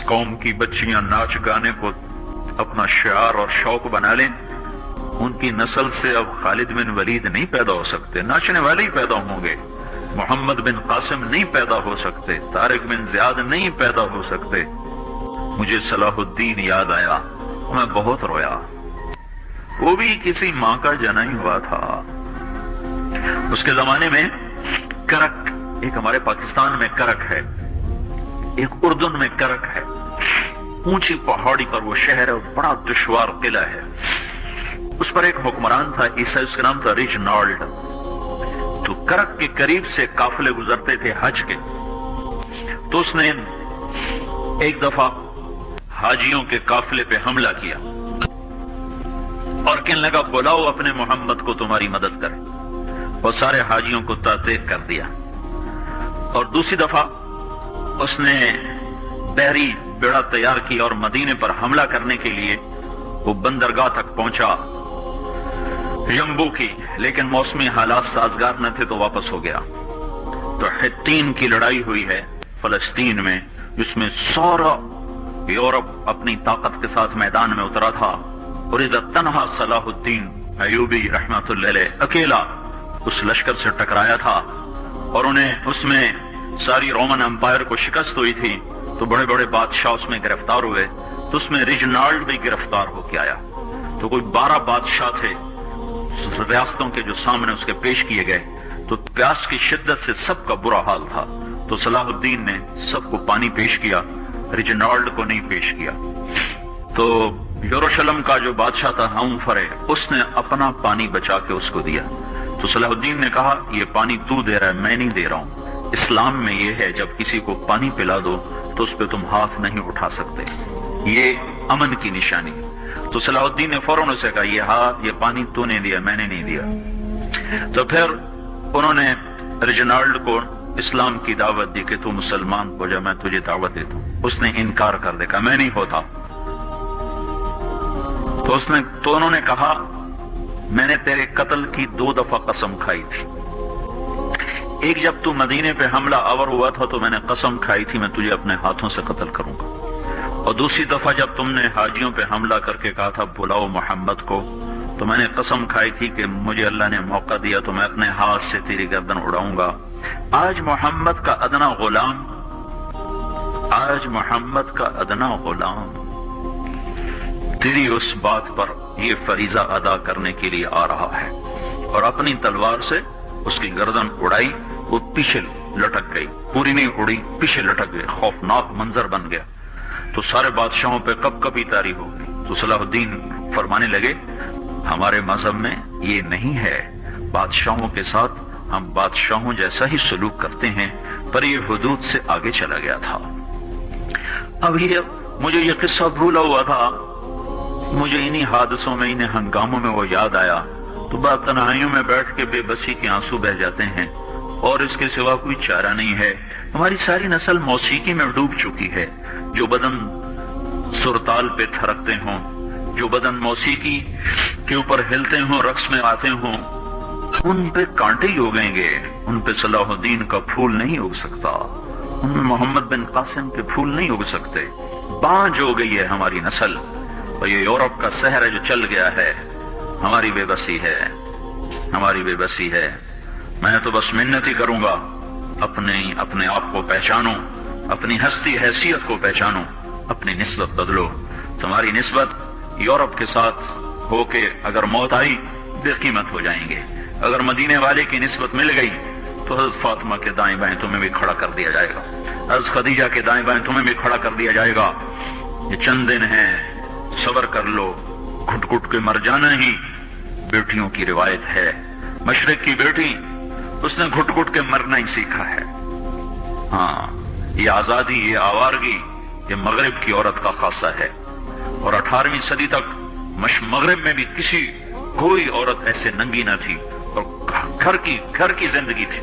قوم کی بچیاں ناچ گانے کو اپنا شعار اور شوق بنا لیں، ان کی نسل سے اب خالد بن ولید نہیں پیدا ہو سکتے، ناچنے والے ہی پیدا ہوں گے، محمد بن قاسم نہیں پیدا ہو سکتے، طارق بن زیاد نہیں پیدا ہو سکتے۔ مجھے صلاح الدین یاد آیا، میں بہت رویا۔ وہ بھی کسی ماں کا جنا ہی ہوا تھا۔ اس کے زمانے میں کرک، ایک ہمارے پاکستان میں کرک ہے، ایک اردن میں کرک ہے، اونچی پہاڑی پر وہ شہر ہے، بڑا دشوار قلعہ ہے۔ اس پر ایک حکمران تھا عیسائی، اس کا نام تھا ریجنالڈ۔ تو کرک کے قریب سے قافلے گزرتے تھے حج کے، تو اس نے ایک دفعہ حاجیوں کے قافلے پہ حملہ کیا اور کہنے لگا بلاؤ اپنے محمد کو تمہاری مدد کرے، اور سارے حاجیوں کو تعطیق کر دیا۔ اور دوسری دفعہ اس نے بحری بیڑا تیار کی اور مدینے پر حملہ کرنے کے لیے وہ بندرگاہ تک پہنچا یمبو کی، لیکن موسمی حالات سازگار نہ تھے تو واپس ہو گیا۔ تو حطین کی لڑائی ہوئی ہے فلسطین میں، جس میں سارا یورپ اپنی طاقت کے ساتھ میدان میں اترا تھا، اور اذا تنہا صلاح الدین ایوبی رحمت اللہ علیہ اکیلا اس لشکر سے ٹکرایا تھا، اور انہیں اس میں ساری رومن امپائر کو شکست ہوئی تھی، تو بڑے بڑے بادشاہ اس میں گرفتار ہوئے، تو اس میں ریجنالڈ بھی گرفتار ہو کے آیا۔ تو کوئی 12 بادشاہ تھے ریاستوں کے جو سامنے اس کے پیش کیے گئے، تو پیاس کی شدت سے سب کا برا حال تھا، تو صلاح الدین نے سب کو پانی پیش کیا، ریجنالڈ کو نہیں پیش کیا۔ تو یروشلم کا جو بادشاہ تھا ہمفر، اس نے اپنا پانی بچا کے اس کو دیا۔ تو صلاح الدین نے کہا یہ پانی تو دے رہا ہے، میں نہیں دے رہا ہوں۔ اسلام میں یہ ہے جب کسی کو پانی پلا دو تو اس پہ تم ہاتھ نہیں اٹھا سکتے، یہ امن کی نشانی۔ تو صلاح الدین نے فوراً اسے کہا یہ پانی تو نے دیا، میں نے نہیں دیا۔ تو پھر انہوں نے ریجنالڈ کو اسلام کی دعوت دی کہ تو مسلمان ہو جا، میں تجھے دعوت دیتا ہوں۔ اس نے انکار کر دیا، میں نہیں ہوتا۔ تو انہوں نے کہا میں نے تیرے قتل کی 2 دفعہ قسم کھائی تھی، ایک جب تو مدینے پہ حملہ آور ہوا تھا تو میں نے قسم کھائی تھی میں تجھے اپنے ہاتھوں سے قتل کروں گا، اور دوسری دفعہ جب تم نے حاجیوں پہ حملہ کر کے کہا تھا بلاؤ محمد کو، تو میں نے قسم کھائی تھی کہ مجھے اللہ نے موقع دیا تو میں اپنے ہاتھ سے تیری گردن اڑاؤں گا۔ آج محمد کا ادنا غلام تیری اس بات پر یہ فریضہ ادا کرنے کے لیے آ رہا ہے، اور اپنی تلوار سے اس کی گردن اڑائی، وہ پیچھے لٹک گئی، پوری نہیں اڑی، پیچھے لٹک گئی، خوفناک منظر بن گیا۔ تو سارے بادشاہوں پہ کب کبھی طاری ہو گئی۔ تو صلاح الدین فرمانے لگے ہمارے مذہب میں یہ نہیں ہے، بادشاہوں کے ساتھ ہم بادشاہوں جیسا ہی سلوک کرتے ہیں، پر یہ حدود سے آگے چلا گیا تھا۔ اب مجھے یہ قصہ بھولا ہوا تھا، مجھے انہی حادثوں میں، انہی ہنگاموں میں وہ یاد آیا، تو بات تنہائیوں میں بیٹھ کے بے بسی کے آنسو بہ جاتے ہیں، اور اس کے سوا کوئی چارہ نہیں ہے۔ ہماری ساری نسل موسیقی میں ڈوب چکی ہے، جو بدن سرتال پہ تھرکتے ہوں، جو بدن موسیقی کے اوپر ہلتے ہوں، رقص میں آتے ہوں، ان پہ کانٹے ہی اگیں گے، ان پہ صلاح الدین کا پھول نہیں اگ سکتا، ان میں محمد بن قاسم کے پھول نہیں اگ سکتے۔ بانجھ ہو گئی ہے ہماری نسل، اور یہ یورپ کا سحر ہے جو چل گیا ہے، ہماری بے بسی ہے، ہماری بے بسی ہے۔ میں تو بس منت ہی کروں گا اپنے آپ کو پہچانو، اپنی ہستی حیثیت کو پہچانو، اپنی نسبت بدلو۔ تمہاری نسبت یورپ کے ساتھ ہو کے اگر موت آئی بے قیمت ہو جائیں گے، اگر مدینے والے کی نسبت مل گئی تو حضرت فاطمہ کے دائیں بائیں تمہیں بھی کھڑا کر دیا جائے گا، حضرت خدیجہ کے دائیں بائیں تمہیں بھی کھڑا کر دیا جائے گا۔ یہ چند دن ہیں، صبر کر لو، گھٹ گھٹ کے مر جانا ہی بیٹیوں کی روایت ہے۔ مشرق کی بیٹی، اس نے گھٹ گھٹ کے مرنا ہی سیکھا ہے۔ ہاں، یہ آزادی، یہ آوارگی، یہ مغرب کی عورت کا خاصہ ہے، اور 18ویں صدی تک مغرب میں بھی کوئی عورت ایسے ننگی نہ تھی، اور گھر کی زندگی تھی۔